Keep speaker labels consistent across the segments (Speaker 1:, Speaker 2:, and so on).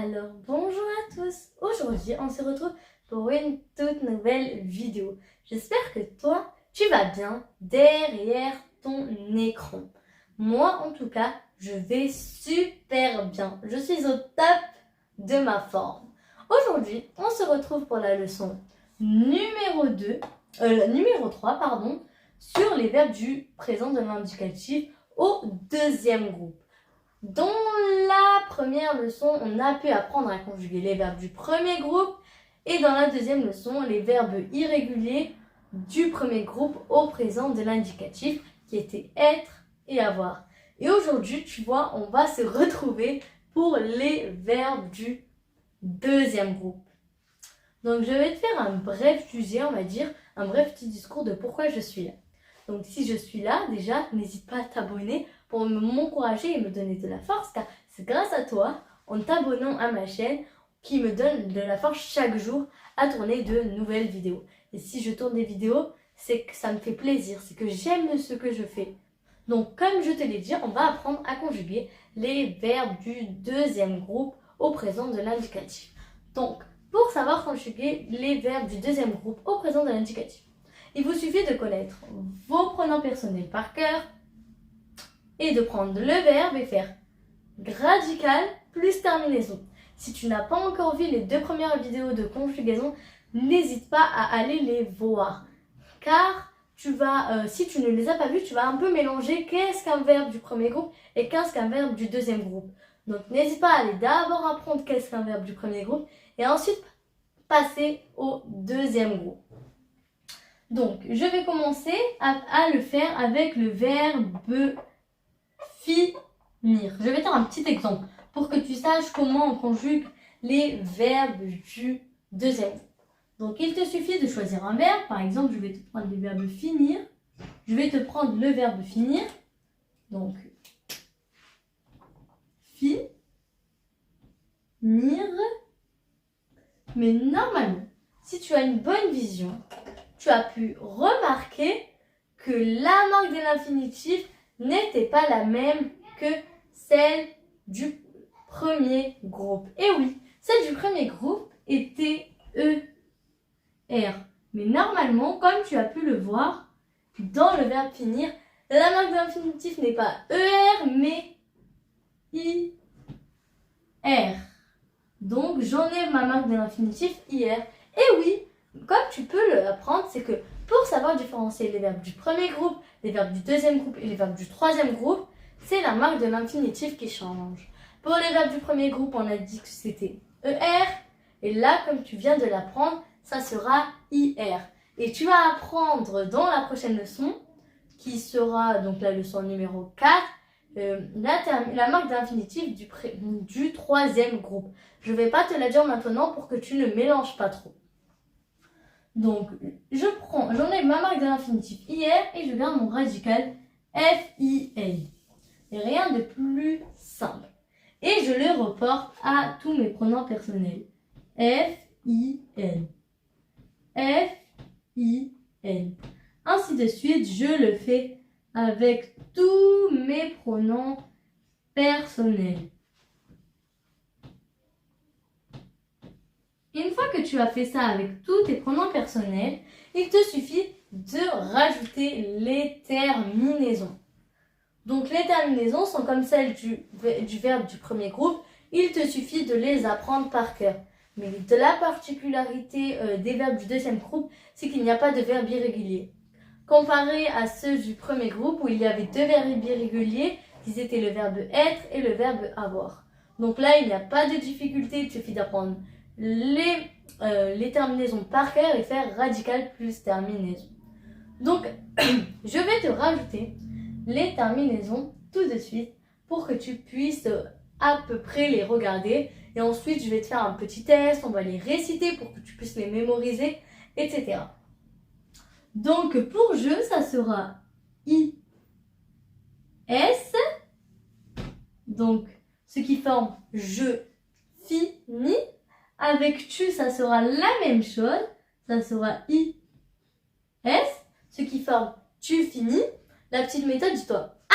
Speaker 1: Alors bonjour à tous, aujourd'hui on se retrouve pour une toute nouvelle vidéo. J'espère que toi tu vas bien derrière ton écran. Moi en tout cas je vais super bien, je suis au top de ma forme. Aujourd'hui on se retrouve pour la leçon numéro 3 sur les verbes du présent de l'indicatif au deuxième groupe. Dans la première leçon, on a pu apprendre à conjuguer les verbes du premier groupe et dans la deuxième leçon, les verbes irréguliers du premier groupe au présent de l'indicatif qui étaient être et avoir. Et aujourd'hui, tu vois, on va se retrouver pour les verbes du deuxième groupe. Donc, je vais te faire un bref sujet, on va dire, un bref petit discours de pourquoi je suis là. Donc, si je suis là, déjà, n'hésite pas à t'abonner pour m'encourager et me donner de la force, car c'est grâce à toi, en t'abonnant à ma chaîne, qui me donne de la force chaque jour à tourner de nouvelles vidéos. Et si je tourne des vidéos, c'est que ça me fait plaisir, c'est que j'aime ce que je fais. Donc, comme je te l'ai dit, on va apprendre à conjuguer les verbes du deuxième groupe au présent de l'indicatif. Donc, pour savoir conjuguer les verbes du deuxième groupe au présent de l'indicatif, il vous suffit de connaître vos pronoms personnels par cœur et de prendre le verbe et faire radical plus terminaison. Si tu n'as pas encore vu les 2 premières vidéos de conjugaison, n'hésite pas à aller les voir. Car si tu ne les as pas vues, tu vas un peu mélanger qu'est-ce qu'un verbe du premier groupe et qu'est-ce qu'un verbe du deuxième groupe. Donc n'hésite pas à aller d'abord apprendre qu'est-ce qu'un verbe du premier groupe et ensuite passer au deuxième groupe. Donc, je vais commencer à le faire avec le verbe finir. Je vais te faire un petit exemple pour que tu saches comment on conjugue les verbes du deuxième groupe. Donc, il te suffit de choisir un verbe. Par exemple, je vais te prendre le verbe finir. Je vais te prendre le verbe finir. Donc, finir. Mais normalement, si tu as une bonne vision, tu as pu remarquer que la marque de l'infinitif n'était pas la même que celle du premier groupe. Et oui, celle du premier groupe était ER. Mais normalement, comme tu as pu le voir, dans le verbe finir, la marque de l'infinitif n'est pas ER, mais IR. Donc, j'enlève ma marque de l'infinitif IR. Et oui, comme tu peux l'apprendre, c'est que pour savoir différencier les verbes du premier groupe, les verbes du deuxième groupe et les verbes du troisième groupe, c'est la marque de l'infinitif qui change. Pour les verbes du premier groupe, on a dit que c'était ER. Et là, comme tu viens de l'apprendre, ça sera IR. Et tu vas apprendre dans la prochaine leçon, qui sera donc la leçon numéro 4, la marque d'infinitif du troisième groupe. Je ne vais pas te la dire maintenant pour que tu ne mélanges pas trop. Donc, j'enlève ma marque de l'infinitif IR et je garde mon radical FIL. Et rien de plus simple. Et je le reporte à tous mes pronoms personnels. FIL. FIL. Ainsi de suite, je le fais avec tous mes pronoms personnels. Une fois que tu as fait ça avec tous tes pronoms personnels, il te suffit de rajouter les terminaisons. Donc les terminaisons sont comme celles du verbe du premier groupe, il te suffit de les apprendre par cœur. Mais de la particularité des verbes du deuxième groupe, c'est qu'il n'y a pas de verbe irrégulier. Comparé à ceux du premier groupe où il y avait 2 verbes irréguliers, qui étaient le verbe être et le verbe avoir. Donc là, il n'y a pas de difficulté, il suffit d'apprendre les terminaisons par cœur et faire radical plus terminaison. Donc, je vais te rajouter les terminaisons tout de suite pour que tu puisses à peu près les regarder. Et ensuite, je vais te faire un petit test, on va les réciter pour que tu puisses les mémoriser, etc. Donc, pour je, ça sera IS. Donc, ce qui forme je finis. Avec tu, ça sera la même chose. Ça sera IS. Ce qui forme tu finis. La petite méthode, dis-toi. Ah!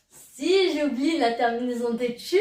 Speaker 1: Si j'oublie la terminaison des tu,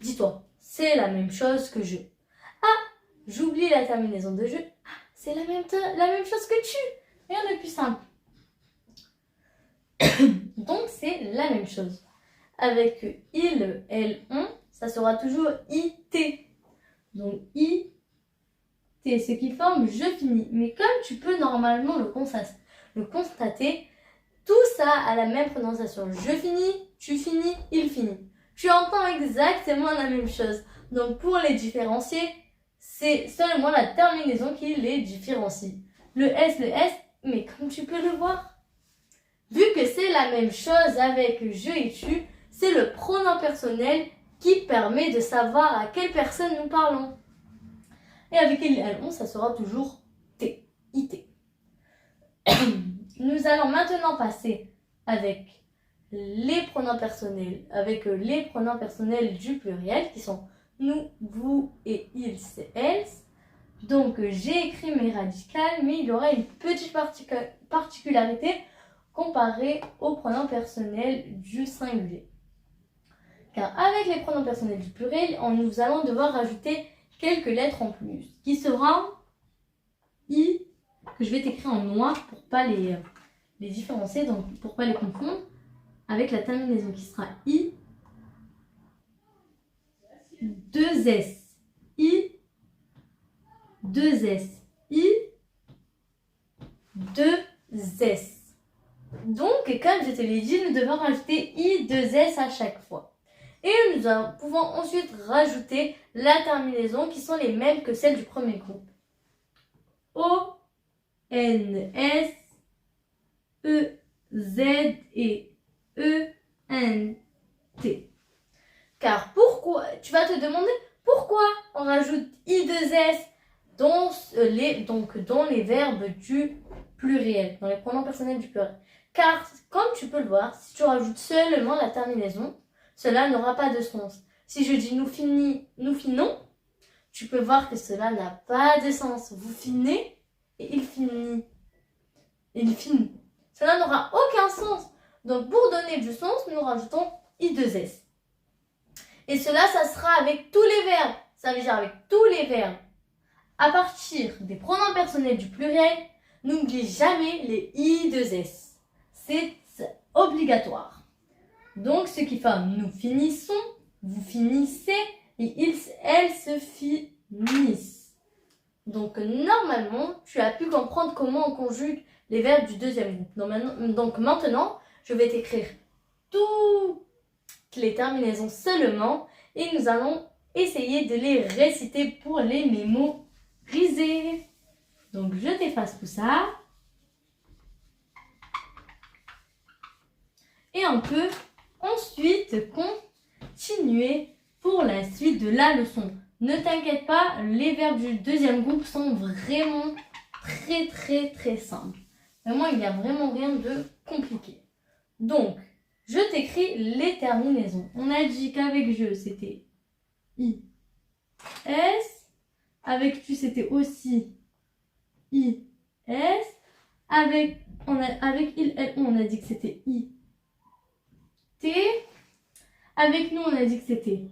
Speaker 1: dis-toi.
Speaker 2: c'est la même chose que je. Ah, j'oublie la terminaison de je. Ah, c'est la même chose que tu. Rien de plus simple. Donc, c'est la même chose. Avec il, elle, on, ça sera toujours IT. Donc, IT, ce qui forme je finis. Mais comme tu peux normalement le constater, tout ça a la même prononciation. Je finis, tu finis, il finit. Tu entends exactement la même chose. Donc, pour les différencier, c'est seulement la terminaison qui les différencie. Le S, mais comme tu peux le voir, vu que c'est la même chose avec je et tu, c'est le pronom personnel qui permet de savoir à quelle personne nous parlons. Et avec il, elle, on, ça sera toujours T, IT. Nous allons maintenant passer avec les pronoms personnels, du pluriel qui sont nous, vous et ils, elles. Donc j'ai écrit mes radicales, mais il y aura une petite particularité comparée aux pronoms personnels du singulier. Car avec les pronoms personnels du pluriel, nous allons devoir rajouter quelques lettres en plus, qui sera I, que je vais t'écrire en noir pour pas les différencier, donc pour pas les confondre, avec la terminaison qui sera I, 2S, I, 2S, I, 2S. Donc, comme je te l'ai dit, nous devons rajouter I, 2S à chaque fois. Et nous pouvons ensuite rajouter la terminaison qui sont les mêmes que celles du premier groupe. O, N, S, E, Z et E, N, T. Car pourquoi, tu vas te demander pourquoi on rajoute I2S dans les verbes du pluriel, dans les pronoms personnels du pluriel. Car, comme tu peux le voir, si tu rajoutes seulement la terminaison, cela n'aura pas de sens. Si je dis nous finons, tu peux voir que cela n'a pas de sens. Vous finez et il finit. Il finit. Cela n'aura aucun sens. Donc, pour donner du sens, nous rajoutons I2S. Et cela, ça sera avec tous les verbes. Ça veut dire avec tous les verbes. À partir des pronoms personnels du pluriel, n'oublie jamais les I2S. C'est obligatoire. Donc, ce qui forme nous finissons, vous finissez et ils, elles se finissent. Donc, normalement, tu as pu comprendre comment on conjugue les verbes du deuxième groupe. Donc maintenant, je vais t'écrire toutes les terminaisons seulement et nous allons essayer de les réciter pour les mémoriser. Donc, je t'efface tout ça. Et on peut ensuite continuer pour la suite de la leçon. Ne t'inquiète pas, les verbes du deuxième groupe sont vraiment très simples. Vraiment, il n'y a vraiment rien de compliqué. Donc, je t'écris les terminaisons. On a dit qu'avec je, c'était I, S. Avec tu, c'était aussi I, S. Avec il, elle, on a dit que c'était I, T. Avec nous, on a dit que c'était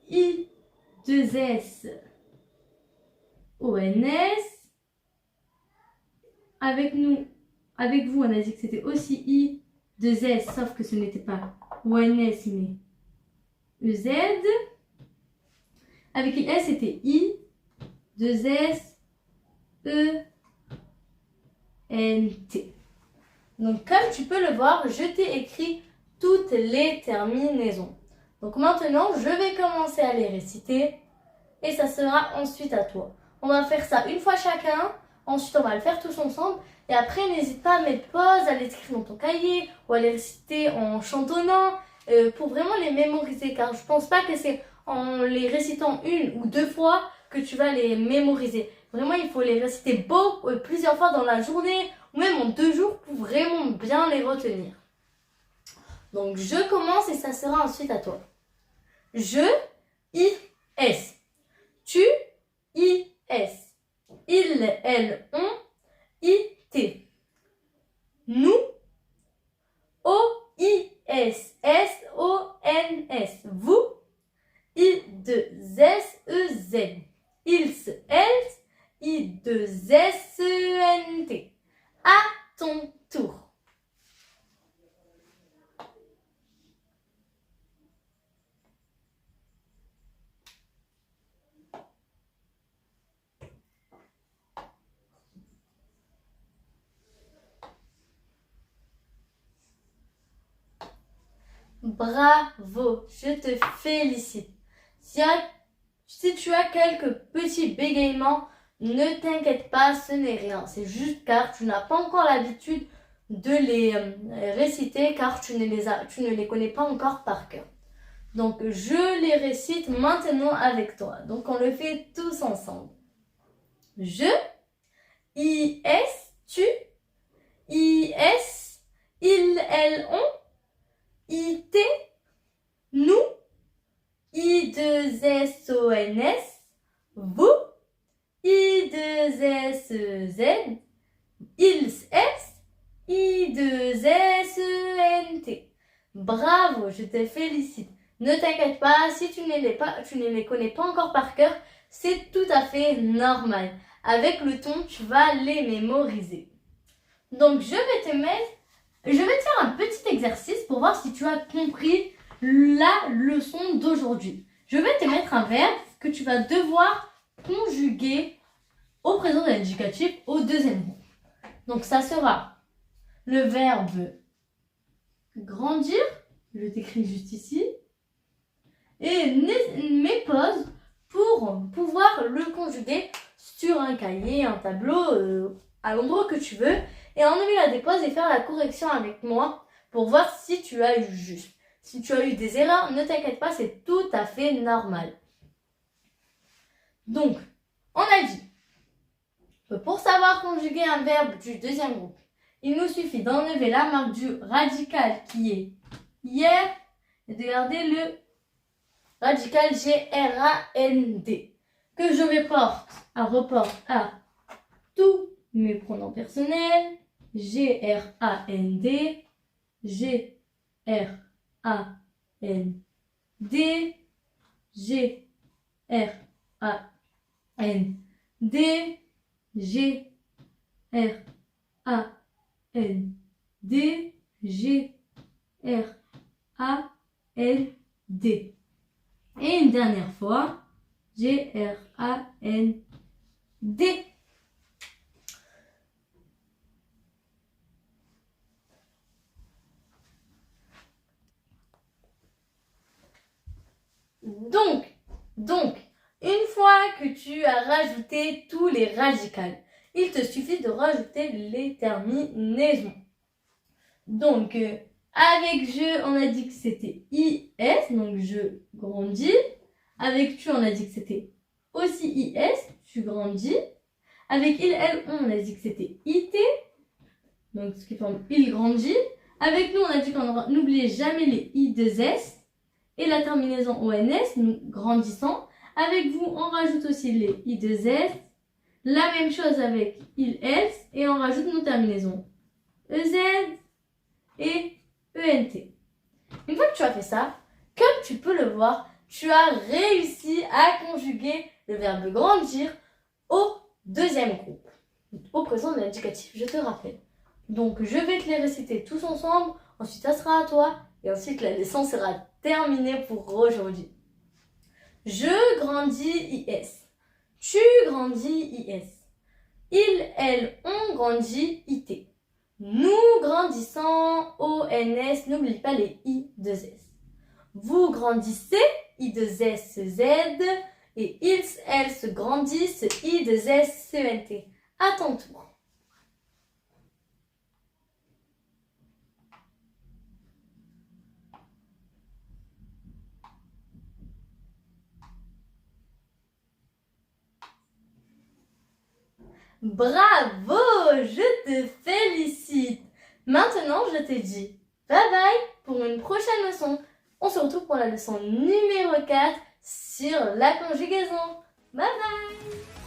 Speaker 2: I, 2S, ONS. Avec vous, on a dit que c'était aussi I, 2S, sauf que ce n'était pas ONS, mais EZ. Avec il, S, c'était I, 2S, E, N, T. Donc, comme tu peux le voir, je t'ai écrit toutes les terminaisons. Donc maintenant, je vais commencer à les réciter et ça sera ensuite à toi. On va faire ça une fois chacun, ensuite on va le faire tous ensemble et après n'hésite pas à mettre pause, à les écrire dans ton cahier ou à les réciter en chantonnant pour vraiment les mémoriser car je pense pas que c'est en les récitant une ou deux fois que tu vas les mémoriser. Vraiment, il faut les réciter plusieurs fois dans la journée ou même en 2 jours pour vraiment bien les retenir. Donc je commence et ça sera ensuite à toi. Je, I, S. Tu, I, S. Il, elle, on, I, T. Nous, O, I, S, S, O, N, S. Vous, I2SEZ. Ils, elles, I2SENT. À ton tour. Bravo, je te félicite. Si tu as quelques petits bégaiements, ne t'inquiète pas, ce n'est rien. C'est juste car tu n'as pas encore l'habitude de les réciter car tu ne les connais pas encore par cœur. Donc, je les récite maintenant avec toi. Donc, on le fait tous ensemble. Je, I-S, tu, I-S, il, elle, on, I-T, nous, I2SONS, vous, I2SEZ, ils, elles, I2SENT. Bravo, je te félicite. Ne t'inquiète pas, si tu ne les connais pas encore par cœur, c'est tout à fait normal. Avec le temps, tu vas les mémoriser. Donc, je vais te faire un petit exercice pour voir si tu as compris la leçon d'aujourd'hui. Je vais te mettre un verbe que tu vas devoir conjuguer au présent de l'indicatif au deuxième rang. Donc, ça sera le verbe grandir. Je t'écris juste ici. Et mes pauses pour pouvoir le conjuguer sur un cahier, un tableau, à l'endroit que tu veux. Et enlever la dépose et faire la correction avec moi pour voir si tu as eu juste. Si tu as eu des erreurs, ne t'inquiète pas, c'est tout à fait normal. Donc, on a dit que pour savoir conjuguer un verbe du deuxième groupe, il nous suffit d'enlever la marque du radical qui est hier et de garder le radical G-R-A-N-D que je reporte à tous mes pronoms personnels. G-R-A-N-D, G-R-A-N-D, G-R-A-N-D, G-R-A-N-D, G-R-A-N-D. Et une dernière fois, G-R-A-N-D. Donc, une fois que tu as rajouté tous les radicals, il te suffit de rajouter les terminaisons. Donc, avec je, on a dit que c'était IS, donc je grandis. Avec tu, on a dit que c'était aussi IS, tu grandis. Avec il, elle, on a dit que c'était IT, donc ce qui forme il grandit. Avec nous, on a dit qu'on n'oubliait jamais les I2S et la terminaison ONS, nous grandissons. Avec vous, on rajoute aussi les I2S. La même chose avec il, elles, et on rajoute nos terminaisons EZ et ENT. Une fois que tu as fait ça, comme tu peux le voir, tu as réussi à conjuguer le verbe grandir au deuxième groupe, au présent de l'indicatif, je te rappelle. Donc, je vais te les réciter tous ensemble, ensuite ça sera à toi, et ensuite la leçon sera terminée pour aujourd'hui. Je grandis IS. Tu grandis IS. Il, elle, on grandit IT. Nous grandissons ONS, n'oublie pas les I2S. Vous grandissez I2SZ et ils, elles se grandissent I2SENT. À ton tour. Bravo, je te félicite. Maintenant, je te dis bye bye pour une prochaine leçon. On se retrouve pour la leçon numéro 4 sur la conjugaison. Bye bye.